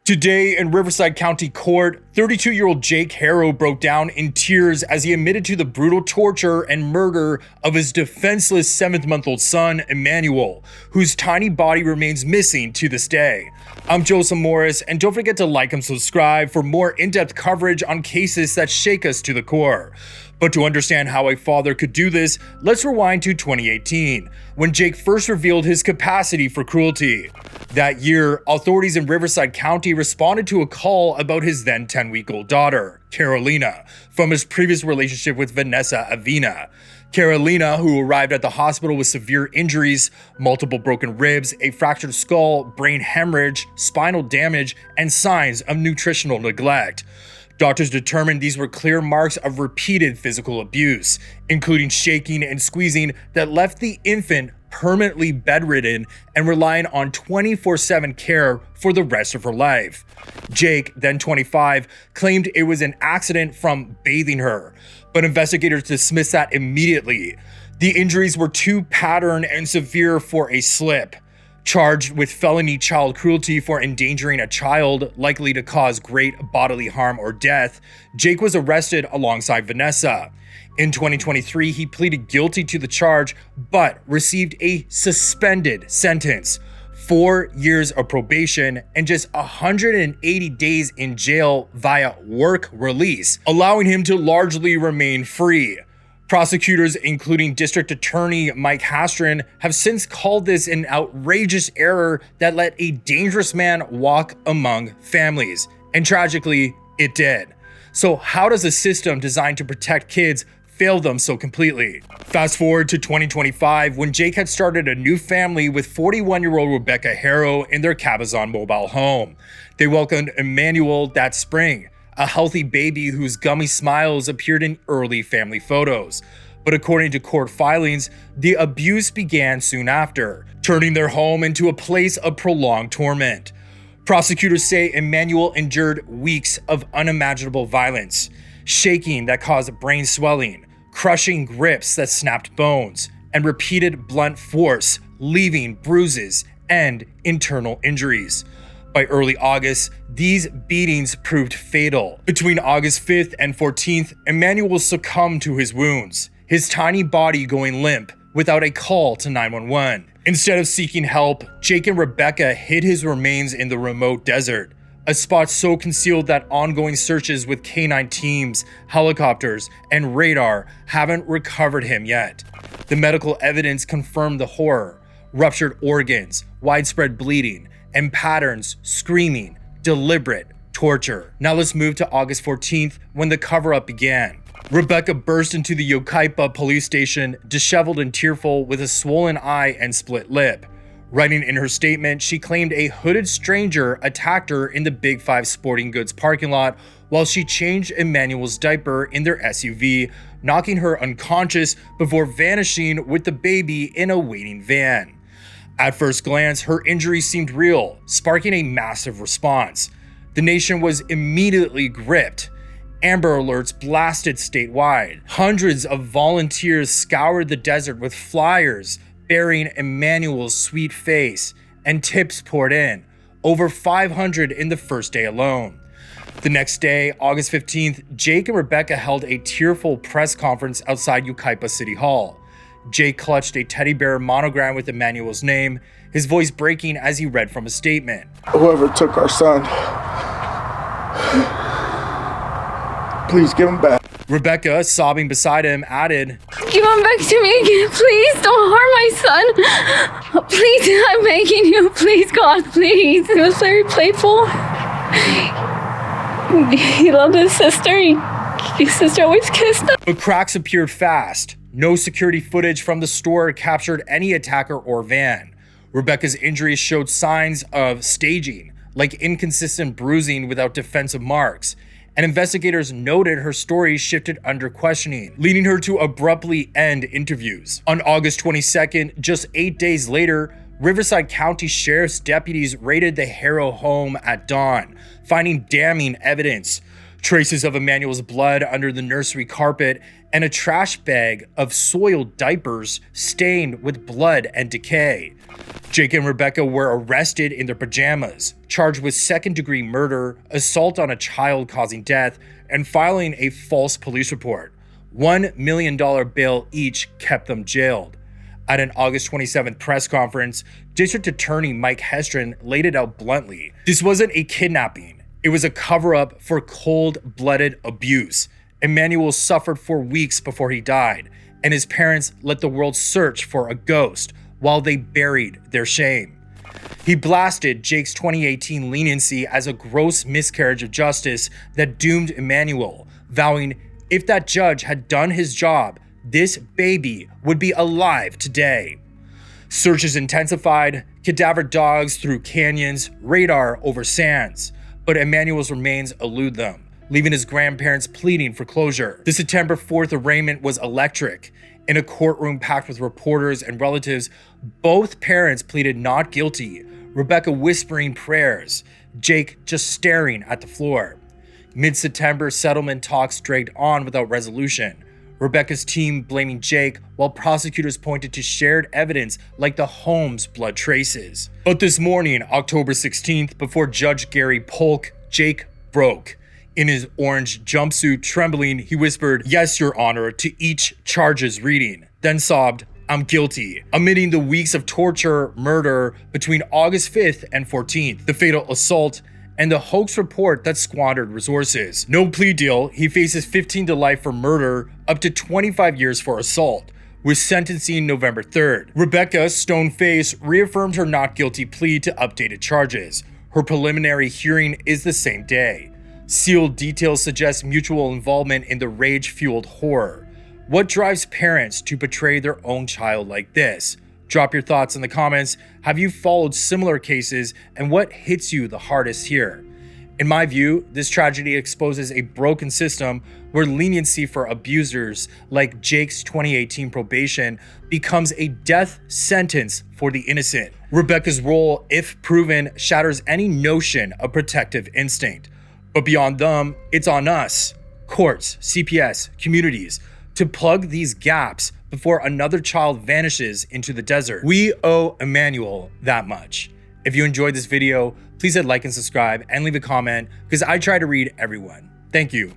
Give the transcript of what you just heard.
Today in Riverside County Court, 32-year-old Jake Haro broke down in tears as he admitted to the brutal torture and murder of his defenseless 7-month-old son, Emmanuel, whose tiny body remains missing to this day. I'm Joseph Morris, and don't forget to like and subscribe for more in-depth coverage on cases that shake us to the core. But to understand how a father could do this, let's rewind to 2018, when Jake first revealed his capacity for cruelty. That year, authorities in Riverside County responded to a call about his then 10-week-old daughter, Carolina, from his previous relationship with Vanessa Avina. Carolina, who arrived at the hospital with severe injuries, multiple broken ribs, a fractured skull, brain hemorrhage, spinal damage, and signs of nutritional neglect. Doctors determined these were clear marks of repeated physical abuse, including shaking and squeezing that left the infant permanently bedridden and relying on 24/7 care for the rest of her life. Jake, then 25, claimed it was an accident from bathing her, but investigators dismissed that immediately. The injuries were too patterned and severe for a slip. Charged with felony child cruelty for endangering a child likely to cause great bodily harm or death, Jake was arrested alongside Vanessa. In 2023, he pleaded guilty to the charge, but received a suspended sentence, 4 years of probation, and just 180 days in jail via work release, allowing him to largely remain free. Prosecutors, including District Attorney Mike Hastron, have since called this an outrageous error that let a dangerous man walk among families. And tragically, it did. So how does a system designed to protect kids fail them so completely? Fast forward to 2025, when Jake had started a new family with 41-year-old Rebecca Haro in their Cabazon mobile home. They welcomed Emmanuel that spring, a healthy baby whose gummy smiles appeared in early family photos. But according to court filings, the abuse began soon after, turning their home into a place of prolonged torment. Prosecutors say Emmanuel endured weeks of unimaginable violence, shaking that caused brain swelling, crushing grips that snapped bones, and repeated blunt force, leaving bruises and internal injuries. By early August, these beatings proved fatal. Between August 5th and 14th, Emmanuel succumbed to his wounds, his tiny body going limp without a call to 911. Instead of seeking help, Jake and Rebecca hid his remains in the remote desert, a spot so concealed that ongoing searches with canine teams, helicopters, and radar haven't recovered him yet. The medical evidence confirmed the horror: ruptured organs, widespread bleeding, and patterns screaming deliberate torture. Now let's move to August 14th, when the cover-up began. Rebecca burst into the Yucaipa police station, disheveled and tearful, with a swollen eye and split lip. Writing in her statement, she claimed a hooded stranger attacked her in the Big 5 sporting goods parking lot while she changed Emmanuel's diaper in their SUV, knocking her unconscious before vanishing with the baby in a waiting van. At first glance, her injuries seemed real, sparking a massive response. The nation was immediately gripped. Amber alerts blasted statewide. Hundreds of volunteers scoured the desert with flyers bearing Emmanuel's sweet face, and tips poured in, over 500 in the first day alone. The next day, August 15th, Jake and Rebecca held a tearful press conference outside Yucaipa City Hall. Jake clutched a teddy bear monogram with Emmanuel's name, his voice breaking as he read from a statement. Whoever took our son, please give him back. Rebecca, sobbing beside him, added, "Give him back to me again, please. Don't harm my son. Please, I'm begging you. Please, God, please." He was very playful. He loved his sister. His sister always kissed him. But cracks appeared fast. No security footage from the store captured any attacker or van. Rebecca's injuries showed signs of staging, like inconsistent bruising without defensive marks. And investigators noted her story shifted under questioning, leading her to abruptly end interviews. On August 22nd, just 8 days later, Riverside County Sheriff's deputies raided the Haro home at dawn, finding damning evidence: Traces of Emmanuel's blood under the nursery carpet and a trash bag of soiled diapers stained with blood and decay. Jake and Rebecca were arrested in their pajamas, charged with second-degree murder, assault on a child causing death, and filing a false police report. $1 million bail each kept them jailed. At an August 27th press conference, District Attorney Mike Hestron laid it out bluntly. This wasn't a kidnapping. It was a cover-up for cold-blooded abuse. Emmanuel suffered for weeks before he died, and his parents let the world search for a ghost while they buried their shame. He blasted Jake's 2018 leniency as a gross miscarriage of justice that doomed Emmanuel, vowing if that judge had done his job, this baby would be alive today. Searches intensified, cadaver dogs through canyons, radar over sands, but Emmanuel's remains elude them, leaving his grandparents pleading for closure. The September 4th arraignment was electric. In a courtroom packed with reporters and relatives, both parents pleaded not guilty, Rebecca whispering prayers, Jake just staring at the floor. Mid-September, settlement talks dragged on without resolution. Rebecca's team blaming Jake, while prosecutors pointed to shared evidence like the home's blood traces. But this morning, October 16th, before Judge Gary Polk, Jake broke. In his orange jumpsuit, trembling, he whispered, "Yes, Your Honor," to each charge's reading, then sobbed, "I'm guilty," omitting the weeks of torture, murder between August 5th and 14th, the fatal assault, and the hoax report that squandered resources. No plea deal, he faces 15 to life for murder, up to 25 years for assault, with sentencing November 3rd. Rebecca, stone-faced, reaffirmed her not guilty plea to updated charges. Her preliminary hearing is the same day. Sealed details suggest mutual involvement in the rage-fueled horror. What drives parents to betray their own child like this? Drop your thoughts in the comments. Have you followed similar cases, and what hits you the hardest here? In my view, this tragedy exposes a broken system where leniency for abusers, like Jake's 2018 probation, becomes a death sentence for the innocent. Rebecca's role, if proven, shatters any notion of protective instinct. But beyond them, it's on us, courts, CPS, communities, to plug these gaps before another child vanishes into the desert. We owe Emmanuel that much. If you enjoyed this video, please hit like and subscribe and leave a comment, because I try to read everyone. Thank you.